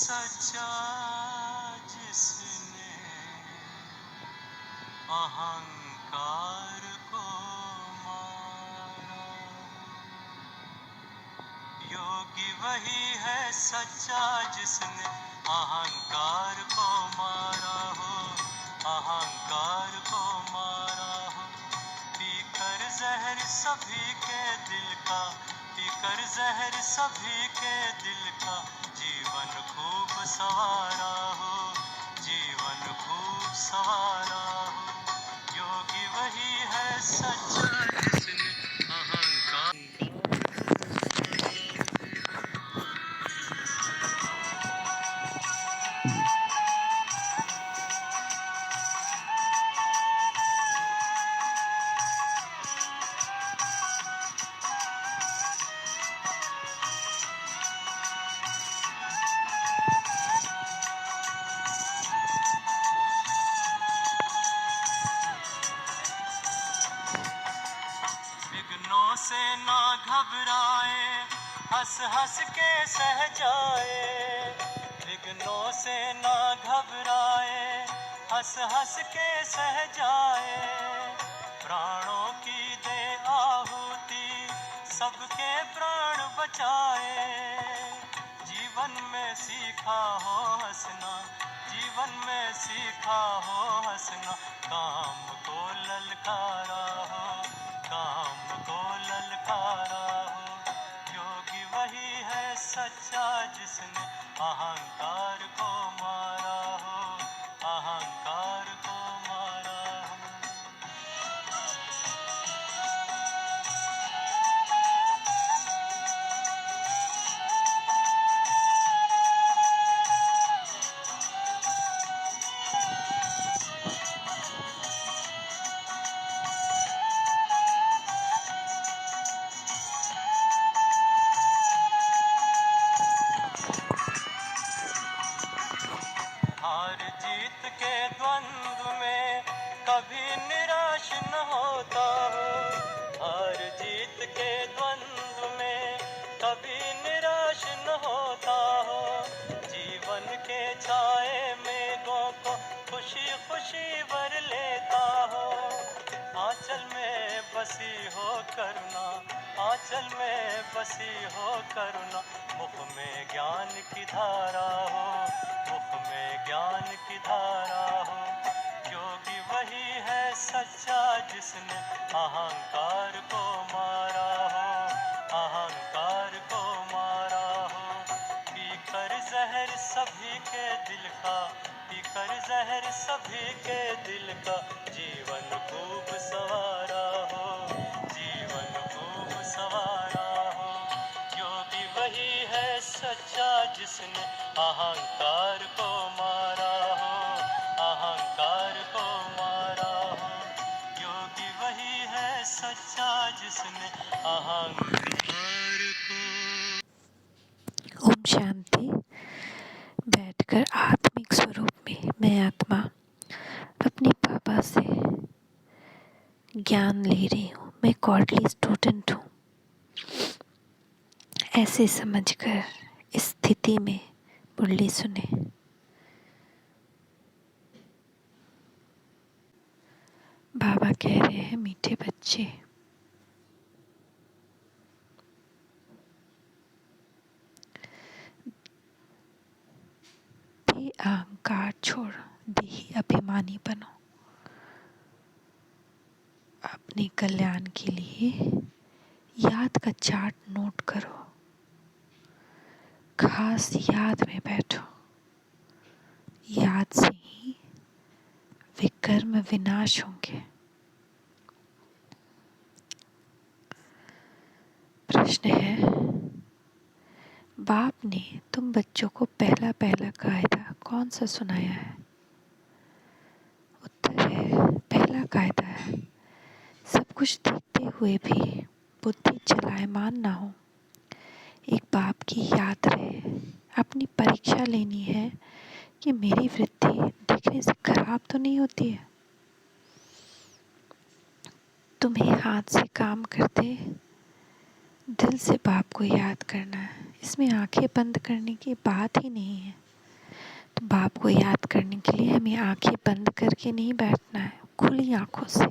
सच्चा जिसने अहंकार को मारा। योगी वही है सच्चा जिसने अहंकार को मारा हो, अहंकार को मारा हो। पीकर जहर सभी के दिल का, पीकर जहर सभी के दिल का, जीवन खूब सवारा हो, जीवन खूब सवारा हो। योगी वही है सच्चा जिसने अहंकार। विघ्नों से ना घबराए, हंस हंस के सह जाए। विघ्नों से ना घबराए, हंस हंस के सह जाए। प्राणों की दे आहुति, सबके प्राण बचाए। जीवन में सीखा हो हंसना, जीवन में सीखा हो हंसना। काम को ललकारा हो, काम को ललकारा हो। योगी वही है सच्चा जिसने अहंकार को मारा हो, अहंकार को मारा हो। हार जीत के द्वंद्व में कभी निराश न होता हो, हार जीत के द्वंद्व में कभी निराश न होता हो। जीवन के छाए मेघों को खुशी खुशी भर लेता हो। आंचल में बसी हो करुणा, आंचल में बसी हो करुणा। मुख में ज्ञान की धारा हो, मुख में ज्ञान की धारा हो। योगी वही है सच्चा जिसने अहंकार को मारा हो, अहंकार को मारा हो। पीकर जहर सभी के दिल का, पीकर जहर सभी के दिल का। जीवन खूब सवारा हो, जीवन खूब सवारा हो। योगी वही है सच्चा जिसने अहंकार को मारा हो, अहंकार को मारा हो। योगी वही है सच्चा जिसने अहंकार को। ओम शांति। बैठकर आत्मिक स्वरूप में मैं आत्मा अपने पापा से ज्ञान ले रही हूँ। मैं कॉर्डली स्टूडेंट हूँ, ऐसे समझकर इस स्थिति में मुरली सुने। बाबा कह रहे हैं, मीठे बच्चे, देह अहंकार छोड़ देही अभिमानी बनो। अपने कल्याण के लिए याद का चार्ट नोट करो, खास याद में बैठो। याद से ही विकर्म विनाश होंगे। प्रश्न है, बाप ने तुम बच्चों को पहला पहला कायदा कौन सा सुनाया है? उत्तर है, पहला कायदा है, सब कुछ देखते हुए भी बुद्धि चलायमान ना हो। एक बाप की याद रहे, अपनी परीक्षा लेनी है कि मेरी वृत्ति देखने से खराब तो नहीं होती है। तुम्हें हाथ से काम करते दिल से बाप को याद करना है। इसमें आंखें बंद करने की बात ही नहीं है। तो बाप को याद करने के लिए हमें आंखें बंद करके नहीं बैठना है, खुली आंखों से।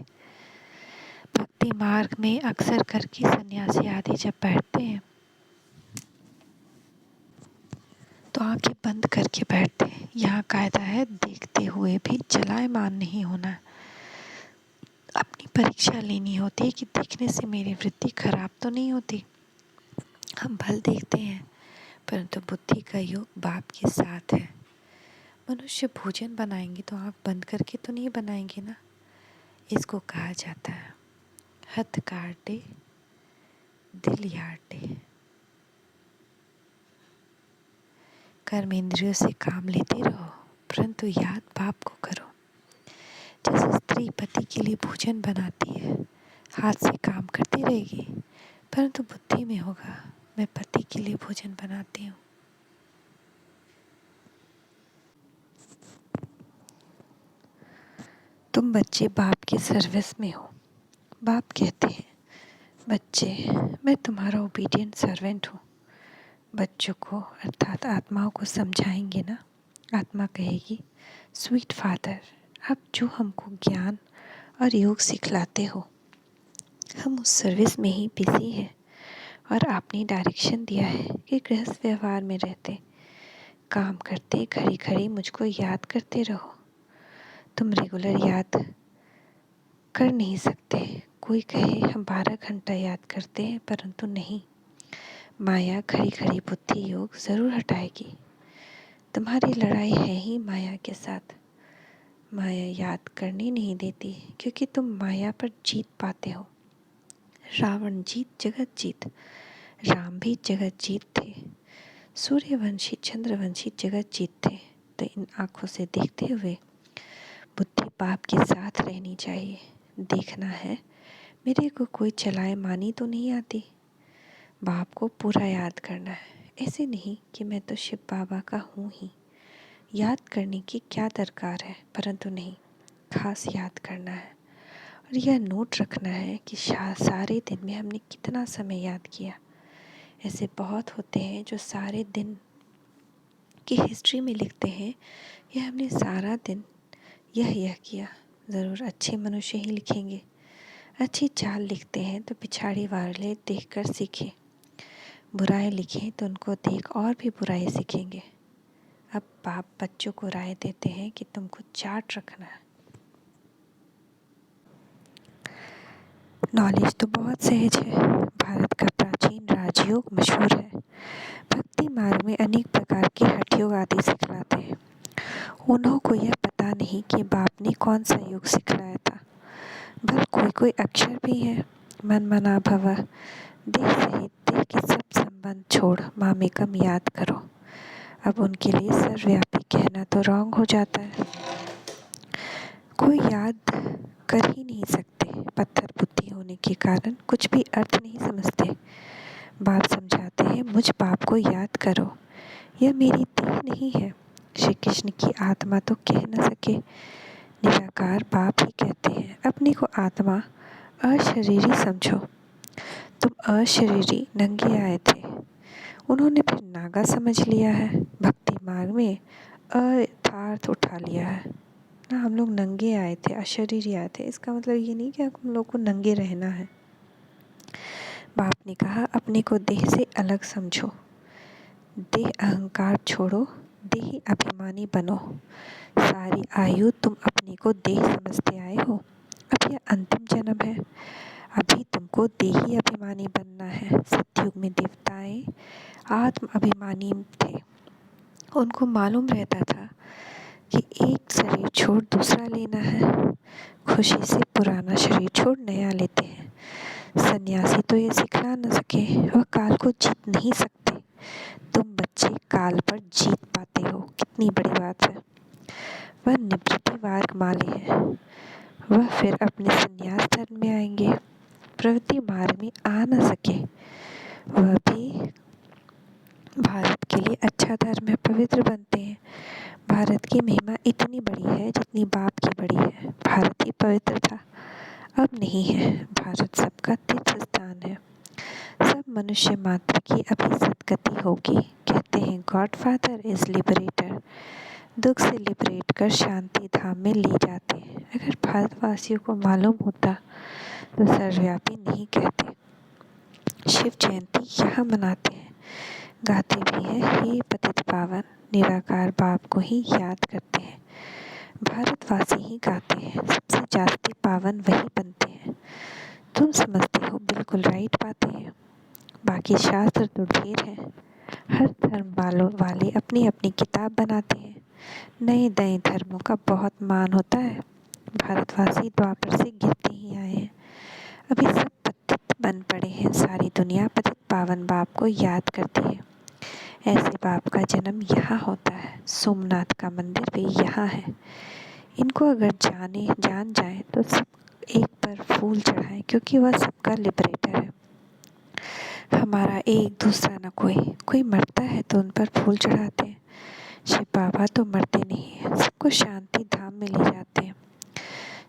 भक्ति मार्ग में अक्सर करके सन्यासी आदि जब बैठते हैं तो आंखें बंद करके बैठते हैं। यहाँ कायदा है देखते हुए भी चलायमान नहीं होना। अपनी परीक्षा लेनी होती है कि देखने से मेरी वृत्ति खराब तो नहीं होती। हम भल देखते हैं परंतु बुद्धि का योग बाप के साथ है। मनुष्य भोजन बनाएंगे तो आँख बंद करके तो नहीं बनाएंगे ना। इसको कहा जाता है हथ काटे दिल याटे। कर्म इंद्रियों से काम लेते रहो परंतु याद बाप को करो। जैसे स्त्री पति के लिए भोजन बनाती है, हाथ से काम करती रहेगी परंतु बुद्धि में होगा मैं पति के लिए भोजन बनाती हूँ। तुम बच्चे बाप के सर्विस में हो। बाप कहते हैं बच्चे मैं तुम्हारा ओबीडियंट सर्वेंट हूँ। बच्चों को अर्थात आत्माओं को समझाएंगे ना। आत्मा कहेगी स्वीट फादर आप जो हमको ज्ञान और योग सिखलाते हो हम उस सर्विस में ही बिजी हैं और आपने डायरेक्शन दिया है कि गृहस्थ व्यवहार में रहते काम करते घड़ी घड़ी मुझको याद करते रहो। तुम रेगुलर याद कर नहीं सकते। कोई कहे हम 12 घंटा याद करते हैं परंतु नहीं, माया घड़ी घड़ी बुद्धि योग ज़रूर हटाएगी। तुम्हारी लड़ाई है ही माया के साथ। माया याद करने नहीं देती क्योंकि तुम माया पर जीत पाते हो। रावण जीत जगत जीत, राम भी जगत जीत थे, सूर्यवंशी चंद्रवंशी जगत जीत थे। तो इन आँखों से देखते हुए बुद्धि बाप के साथ रहनी चाहिए। देखना है मेरे को कोई चलाए मानी तो नहीं आती। बाप को पूरा याद करना है। ऐसे नहीं कि मैं तो शिव बाबा का हूँ ही, याद करने की क्या दरकार है, परंतु नहीं खास याद करना है। और यह नोट रखना है कि सारे दिन में हमने कितना समय याद किया। ऐसे बहुत होते हैं जो सारे दिन की हिस्ट्री में लिखते हैं यह हमने सारा दिन यह किया। ज़रूर अच्छे मनुष्य ही लिखेंगे। अच्छी चाल लिखते हैं तो पिछाड़ी वाले देखकर सीखें। बुराई लिखें तो उनको देख और भी बुराई सीखेंगे। अब बाप बच्चों को राय देते हैं कि तुमको चार्ट रखना है। नॉलेज तो बहुत सहज है। भारत का प्राचीन राजयोग मशहूर है। भक्ति मार्ग में अनेक प्रकार के हठ योग आदि सिखलाते हैं। उन्हों को यह पता नहीं कि बाप ने कौन सा योग सिखलाया था। बस कोई कोई अक्षर भी है। मन मना भव, देह सहित देह के सब संबंध छोड़ मामेकम याद करो। अब उनके लिए सर्वव्यापी कहना तो रॉन्ग हो जाता है। कोई याद कर ही नहीं सकते। पत्थर बुद्धि होने के कारण कुछ भी अर्थ नहीं समझते। बाप समझाते हैं मुझ बाप को याद करो। यह मेरी देह नहीं है। श्री कृष्ण की आत्मा तो कह न सके। निराकार बाप ही कहते हैं अपने को आत्मा अशरीरी समझो। तुम अशरीरी नंगे आए थे, उन्होंने फिर नागा समझ लिया है। भक्ति मार्ग में अर्थार्थ उठा लिया है ना। हम लोग नंगे आए थे, अशरीरी आए थे, इसका मतलब ये नहीं कि हम लोग को नंगे रहना है। बाप ने कहा अपने को देह से अलग समझो, देह अहंकार छोड़ो, देही अभिमानी बनो। सारी आयु तुम अपने को देह समझते आए हो। अब यह अंतिम जन्म है। अभी तुमको देही अभिमानी बनना है। सतयुग में देवताएं आत्म अभिमानी थे। उनको मालूम रहता था कि एक शरीर छोड़ दूसरा लेना है। खुशी से पुराना शरीर छोड़ नया लेते हैं। सन्यासी तो ये सिखला न सके, वह काल को जीत नहीं सकते। तुम बच्चे काल पर जीत पाते हो, कितनी बड़ी बात है। वह निवृत्ति मार्ग माले हैं। वह फिर अपने संन्यास धर्म में आएंगे। प्रवृत्ति मार्ग में आ न सके। वह भी भारत के लिए अच्छा धर्म है, पवित्र बनते हैं। भारत की महिमा इतनी बड़ी है जितनी बाप की बड़ी है। भारत ही पवित्र था, अब नहीं है। भारत सबका तीर्थ स्थान है। सब मनुष्य मात्र की अभी सदगति होगी। कहते कहते हैं गॉडफादर इज लिबरेटर, दुख से लिबरेट कर शांति धाम में ले जाते हैं। अगर भारतवासियों को मालूम होता तो सर्वव्यापी नहीं कहते। शिव जयंती यहाँ मनाते हैं, गाते भी हैं हे पतित पावन, निराकार बाप को ही याद करते हैं। भारतवासी ही गाते हैं, सबसे जास्ती पावन वही बनते हैं। तुम समझते हो बिल्कुल राइट बातें हैं। बाकी शास्त्र तो ढेर हैं, हर धर्म वाले अपनी अपनी किताब बनाते हैं। नए नए धर्मों का बहुत मान होता है। भारतवासी द्वापर से गिरते ही आए हैं, अभी सब पतित बन पड़े हैं। सारी दुनिया पतित पावन बाप को याद करती है। ऐसे बाप का जन्म यहाँ होता है। सोमनाथ का मंदिर भी यहाँ है। इनको अगर जान जाए तो सब एक पर फूल चढ़ाएं, क्योंकि वह सबका लिबरेटर है। हमारा एक दूसरा न कोई मरता है तो उन पर फूल चढ़ाते हैं। शिव बाबा तो मरते नहीं हैं, सबको शांति धाम में ले जाते हैं।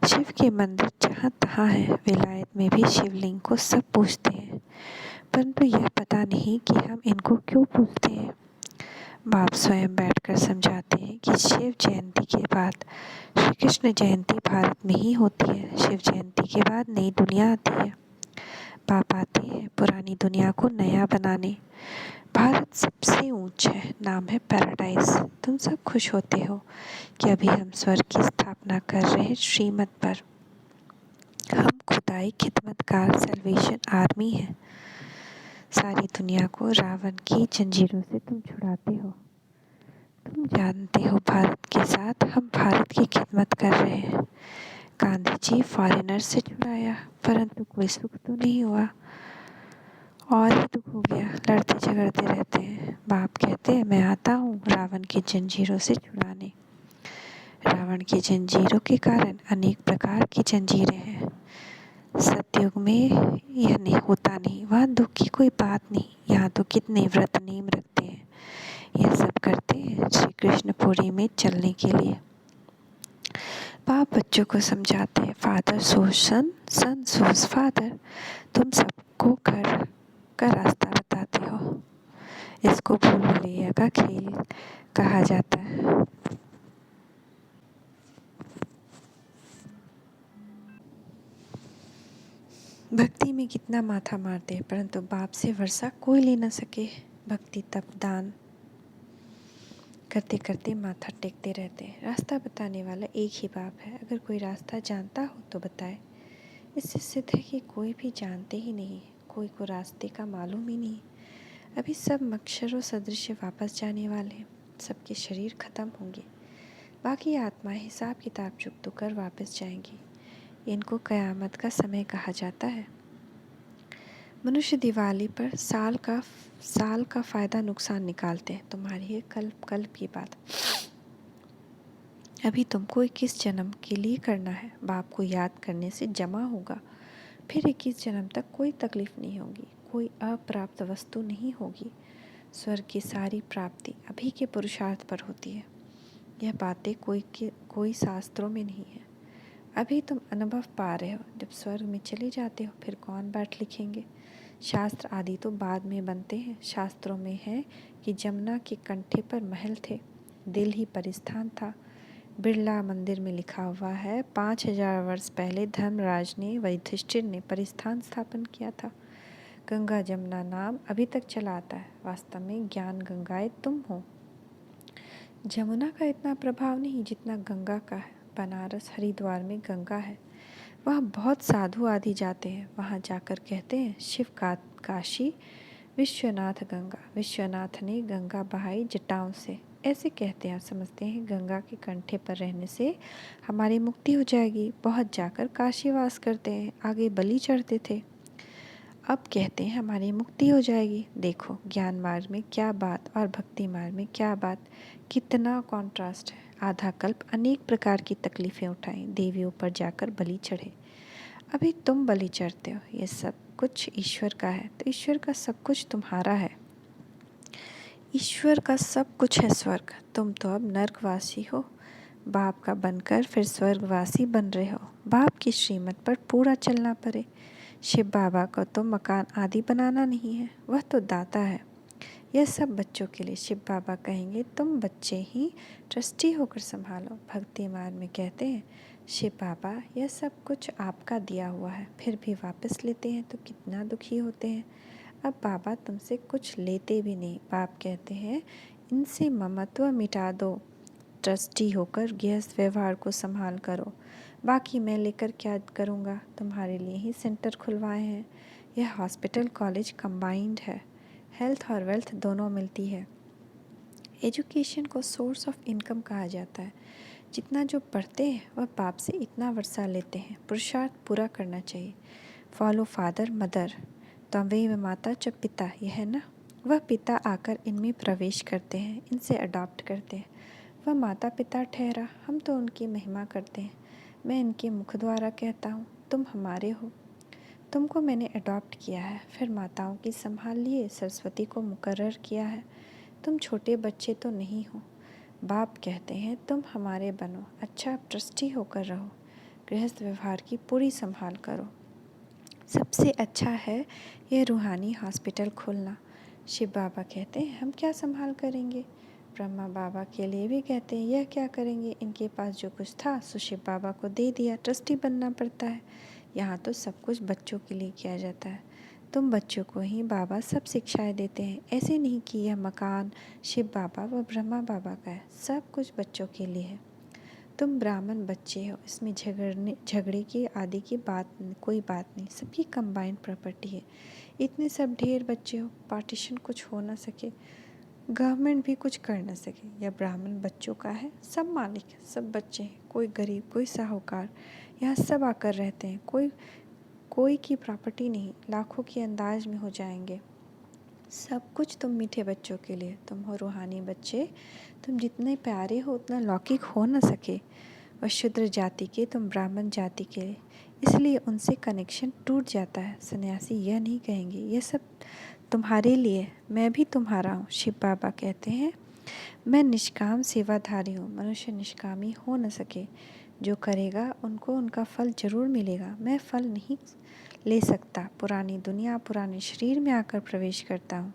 शिव के मंदिर जहाँ तहाँ हैं, विलायत में भी शिवलिंग को सब पूजते हैं, परंतु यह पता नहीं कि हम इनको क्यों पूजते हैं। बाप स्वयं बैठकर समझाते हैं कि शिव जयंती के बाद श्री कृष्ण जयंती भारत में ही होती है। शिव जयंती के बाद नई दुनिया आती है। बाप आते हैं पुरानी दुनिया को नया बनाने। भारत सबसे ऊंच है, नाम है पैराडाइज। तुम सब खुश होते हो कि अभी हम स्वर्ग की स्थापना कर रहे हैं श्रीमत पर। हम खुदाई खिदमतकार सल्वेशन आर्मी है। सारी दुनिया को रावण की जंजीरों से तुम छुड़ाते हो। तुम जानते हो भारत के साथ हम भारत की खिदमत कर रहे हैं। गांधी जी फॉरेनर से छुड़ाया, परंतु कोई सुख तो नहीं हुआ, और ही दुख हो गया। लड़ते झगड़ते रहते हैं। बाप कहते हैं मैं आता हूँ रावण की जंजीरों से छुड़ाने। रावण की जंजीरों के कारण अनेक प्रकार की जंजीरें हैं। सतयुग में यह नहीं होता नहीं, वहाँ दुख की कोई बात नहीं। यहाँ तो कितने व्रत नियम रखते हैं। यह सब करते हैं श्री कृष्णपुरी में चलने के लिए। बाप बच्चों को समझाते हैं फादर सोज सन, सन सोज फादर। तुम सबको घर का रास्ता बताते हो। इसको भूल भुलैया का खेल कहा जाता है। भक्ति में कितना माथा मारते हैं, परंतु बाप से वर्षा कोई ले न सके। भक्ति तप दान करते करते माथा टेकते रहते हैं। रास्ता बताने वाला एक ही बाप है। अगर कोई रास्ता जानता हो तो बताए। इससे सिद्ध है कि कोई भी जानते ही नहीं, कोई को रास्ते का मालूम ही नहीं। अभी सब मक्षरों सदृश वापस जाने वाले हैं। सबके शरीर खत्म होंगे, बाकी आत्माएं हिसाब किताब चुकतो कर वापस जाएंगी। इनको कयामत का समय कहा जाता है। मनुष्य दिवाली पर साल का फ़ायदा नुकसान निकालते हैं। तुम्हारी है कल्प की बात। अभी तुमको 21 जन्म के लिए करना है। बाप को याद करने से जमा होगा। फिर 21 जन्म तक कोई तकलीफ़ नहीं होगी, कोई अप्राप्त वस्तु नहीं होगी। स्वर्ग की सारी प्राप्ति अभी के पुरुषार्थ पर होती है। यह बातें कोई शास्त्रों में नहीं है। अभी तुम अनुभव पा रहे हो। जब स्वर्ग में चले जाते हो फिर कौन बैठ लिखेंगे। शास्त्र आदि तो बाद में बनते हैं। शास्त्रों में है कि जमुना के कंठे पर महल थे, दिल ही परिस्थान था। बिरला मंदिर में लिखा हुआ है 5000 वर्ष पहले धर्मराज ने व युधिष्ठिर ने परिस्थान स्थापन किया था। गंगा जमुना नाम अभी तक चला आता है। वास्तव में ज्ञान गंगाएं तुम हो। जमुना का इतना प्रभाव नहीं जितना गंगा का है। बनारस हरिद्वार में गंगा है, वहाँ बहुत साधु आदि जाते हैं। वहाँ जाकर कहते हैं शिव का काशी विश्वनाथ गंगा। विश्वनाथ ने गंगा बहाई जटाओं से, ऐसे कहते हैं। समझते हैं गंगा के कंठे पर रहने से हमारी मुक्ति हो जाएगी। बहुत जाकर काशी वास करते हैं, आगे बलि चढ़ते थे। अब कहते हैं हमारी मुक्ति हो जाएगी। देखो ज्ञान मार्ग में क्या बात और भक्ति मार्ग में क्या बात, कितना कॉन्ट्रास्ट है। आधा कल्प अनेक प्रकार की तकलीफ़ें उठाई, देवियों पर जाकर बलि चढ़े। अभी तुम बलि चढ़ते हो। ये सब कुछ ईश्वर का है, तो ईश्वर का सब कुछ तुम्हारा है। ईश्वर का सब कुछ है स्वर्ग। तुम तो अब नर्कवासी हो, बाप का बनकर फिर स्वर्गवासी बन रहे हो। बाप की श्रीमत पर पूरा चलना पड़े। शिव बाबा को तो मकान आदि बनाना नहीं है, वह तो दाता है। यह सब बच्चों के लिए। शिव बाबा कहेंगे तुम बच्चे ही ट्रस्टी होकर संभालो। भक्ति मार्ग में कहते हैं शिव बाबा यह सब कुछ आपका दिया हुआ है, फिर भी वापस लेते हैं तो कितना दुखी होते हैं। अब बाबा तुमसे कुछ लेते भी नहीं। बाप कहते हैं इनसे ममत्व मिटा दो, ट्रस्टी होकर गृहस्थ व्यवहार को संभाल करो। बाकी मैं लेकर क्या करूँगा, तुम्हारे लिए ही सेंटर खुलवाए हैं। यह हॉस्पिटल कॉलेज कंबाइंड है, हेल्थ और वेल्थ दोनों मिलती है। एजुकेशन को सोर्स ऑफ इनकम कहा जाता है। जितना जो पढ़ते हैं वह बाप से इतना वर्षा लेते हैं। पुरुषार्थ पूरा करना चाहिए। फॉलो फादर मदर, त्वमेव माता च पिता, यह है ना। वह पिता आकर इनमें प्रवेश करते हैं, इनसे अडॉप्ट करते हैं। वह माता पिता ठहरा, हम तो उनकी महिमा करते हैं। मैं इनके मुख द्वारा कहता हूँ तुम हमारे हो, तुमको मैंने अडॉप्ट किया है, फिर माताओं की संभाल लिए, सरस्वती को मुकर्रर किया है। तुम छोटे बच्चे तो नहीं हो। बाप कहते हैं तुम हमारे बनो, अच्छा ट्रस्टी होकर रहो, गृहस्थ व्यवहार की पूरी संभाल करो। सबसे अच्छा है यह रूहानी हॉस्पिटल खोलना। शिव बाबा कहते हैं हम क्या संभाल करेंगे। ब्रह्मा बाबा के लिए भी कहते हैं यह क्या करेंगे, इनके पास जो कुछ था सो शिव बाबा को दे दिया, ट्रस्टी बनना पड़ता है। यहाँ तो सब कुछ बच्चों के लिए किया जाता है। तुम बच्चों को ही बाबा सब शिक्षाएं देते हैं। ऐसे नहीं कि यह मकान शिव बाबा व ब्रह्मा बाबा का है, सब कुछ बच्चों के लिए है। तुम ब्राह्मण बच्चे हो, इसमें झगड़े की आदि की कोई बात नहीं, सबकी कंबाइंड प्रॉपर्टी है। इतने सब ढेर बच्चे हो, पार्टीशन कुछ हो ना सके, गवर्नमेंट भी कुछ कर ना सके। यह ब्राह्मण बच्चों का है, सब मालिक है, सब बच्चे हैं, कोई गरीब कोई साहूकार, यहाँ सब आकर रहते हैं। कोई की प्रॉपर्टी नहीं, लाखों के अंदाज में हो जाएंगे। सब कुछ तुम मीठे बच्चों के लिए। तुम हो रूहानी बच्चे, तुम जितने प्यारे हो उतना लौकिक हो न सके। वह शूद्र जाति के, तुम ब्राह्मण जाति के, इसलिए उनसे कनेक्शन टूट जाता है। सन्यासी यह नहीं कहेंगे यह सब तुम्हारे लिए, मैं भी तुम्हारा हूँ। शिव बाबा कहते हैं मैं निष्काम सेवाधारी हूँ, मनुष्य निष्कामी हो न सके। जो करेगा उनको उनका फल जरूर मिलेगा। मैं फल नहीं ले सकता, पुरानी दुनिया पुराने शरीर में आकर प्रवेश करता हूँ।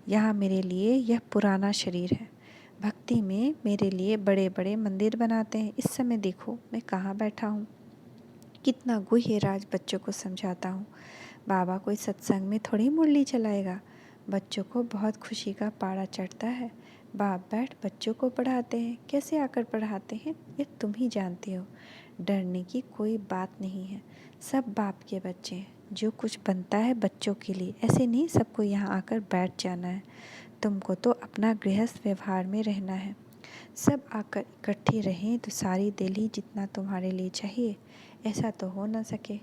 यहाँ मेरे लिए यह पुराना शरीर है। भक्ति में मेरे लिए बड़े बड़े मंदिर बनाते हैं। इस समय देखो मैं कहाँ बैठा हूँ, कितना गुह्य राज बच्चों को समझाता हूँ। बाबा कोई सत्संग में थोड़ी मुरली चलाएगा, बच्चों को बहुत खुशी का पारा चढ़ता है। बाप बैठ बच्चों को पढ़ाते हैं, कैसे आकर पढ़ाते हैं ये तुम ही जानते हो। डरने की कोई बात नहीं है, सब बाप के बच्चे हैं। जो कुछ बनता है बच्चों के लिए, ऐसे नहीं सबको यहाँ आकर बैठ जाना है। तुमको तो अपना गृहस्थ व्यवहार में रहना है। सब आकर इकट्ठे रहें तो सारी दिल्ली जितना तुम्हारे लिए चाहिए, ऐसा तो हो ना सके।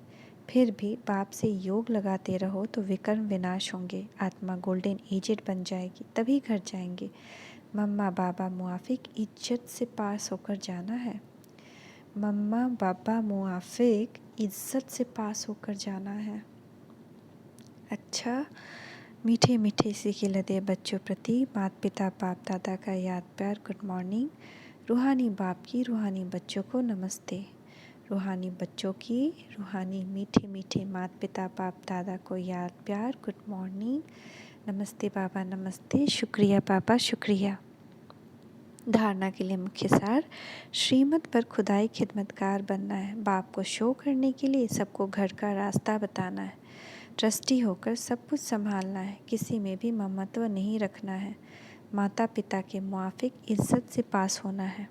फिर भी बाप से योग लगाते रहो तो विकर्म विनाश होंगे, आत्मा गोल्डन एजेड बन जाएगी, तभी घर जाएंगे। मम्मा बाबा मुआफिक इज्जत से पास होकर जाना है। मम्मा बाबा मुआफिक इज्जत से पास होकर जाना है। अच्छा, मीठे मीठे सीखे लदे बच्चों प्रति माता पिता बाप दादा का याद प्यार गुड मॉर्निंग। रूहानी बाप की रूहानी बच्चों को नमस्ते। रूहानी बच्चों की रूहानी मीठे मीठे माता पिता बाप दादा को याद प्यार गुड मॉर्निंग। नमस्ते बाबा नमस्ते, शुक्रिया बाबा शुक्रिया। धारणा के लिए मुख्य सार, श्रीमत पर खुदाई खिदमतकार बनना है। बाप को शो करने के लिए सबको घर का रास्ता बताना है। ट्रस्टी होकर सब कुछ संभालना है, किसी में भी ममत्व नहीं रखना है। माता पिता के मुआफिक इज्जत से पास होना है।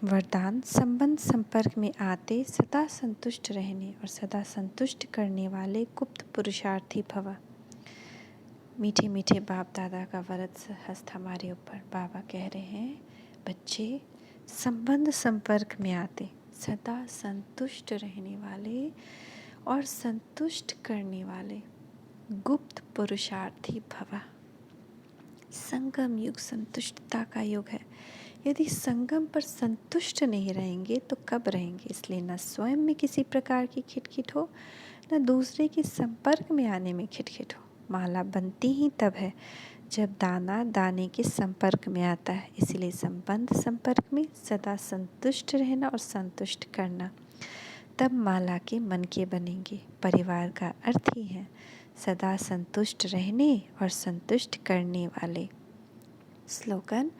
वरदान, संबंध संपर्क में आते सदा संतुष्ट रहने और सदा संतुष्ट करने वाले गुप्त पुरुषार्थी भव। मीठे मीठे बाप दादा का वरद हस्त हमारे ऊपर। बाबा कह रहे हैं बच्चे संबंध संपर्क में आते सदा संतुष्ट रहने वाले और संतुष्ट करने वाले गुप्त पुरुषार्थी भव। संगम युग संतुष्टता का युग है। यदि संगम पर संतुष्ट नहीं रहेंगे तो कब रहेंगे। इसलिए न स्वयं में किसी प्रकार की खिटखिट हो, न दूसरे के संपर्क में आने में खिटखिट हो। माला बनती ही तब है जब दाना दाने के संपर्क में आता है। इसलिए संबंध संपर्क में सदा संतुष्ट रहना और संतुष्ट करना, तब माला के मन के बनेंगे। परिवार का अर्थ ही है सदा संतुष्ट रहने और संतुष्ट करने वाले। स्लोगन: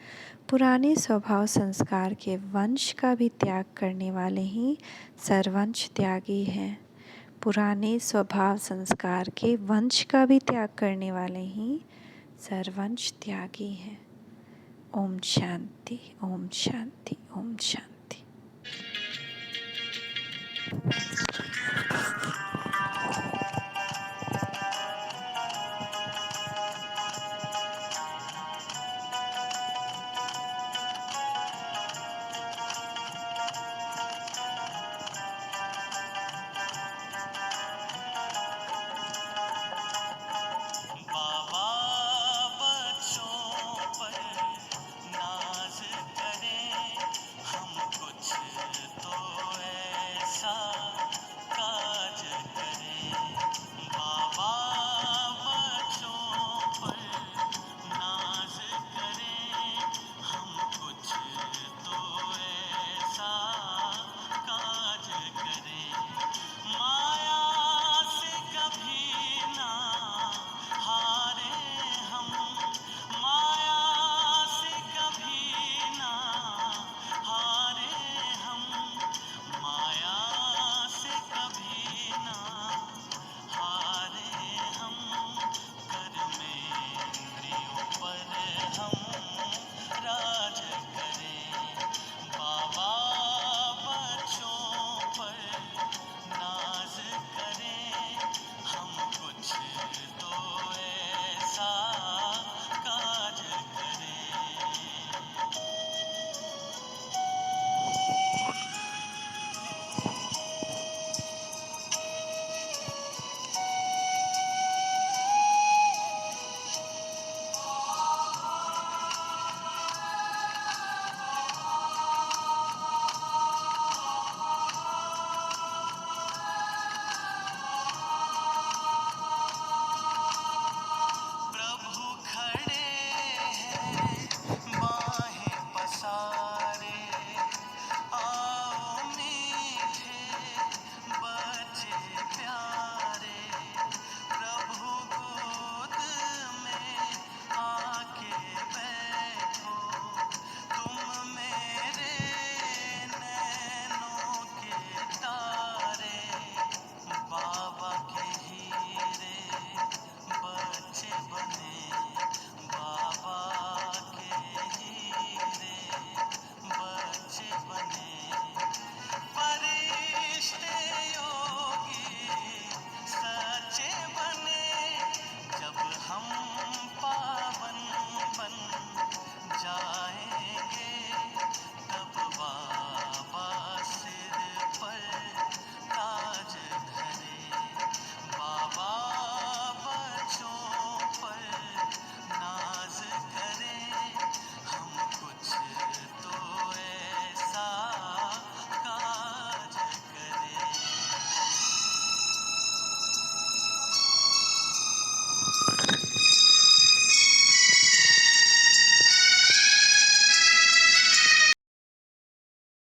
पुराने स्वभाव संस्कार के वंश का भी त्याग करने वाले ही सर्वंश त्यागी हैं। पुराने स्वभाव संस्कार के वंश का भी त्याग करने वाले ही सर्वंश त्यागी हैं। ओम शांति, ओम शांति, ओम शांति।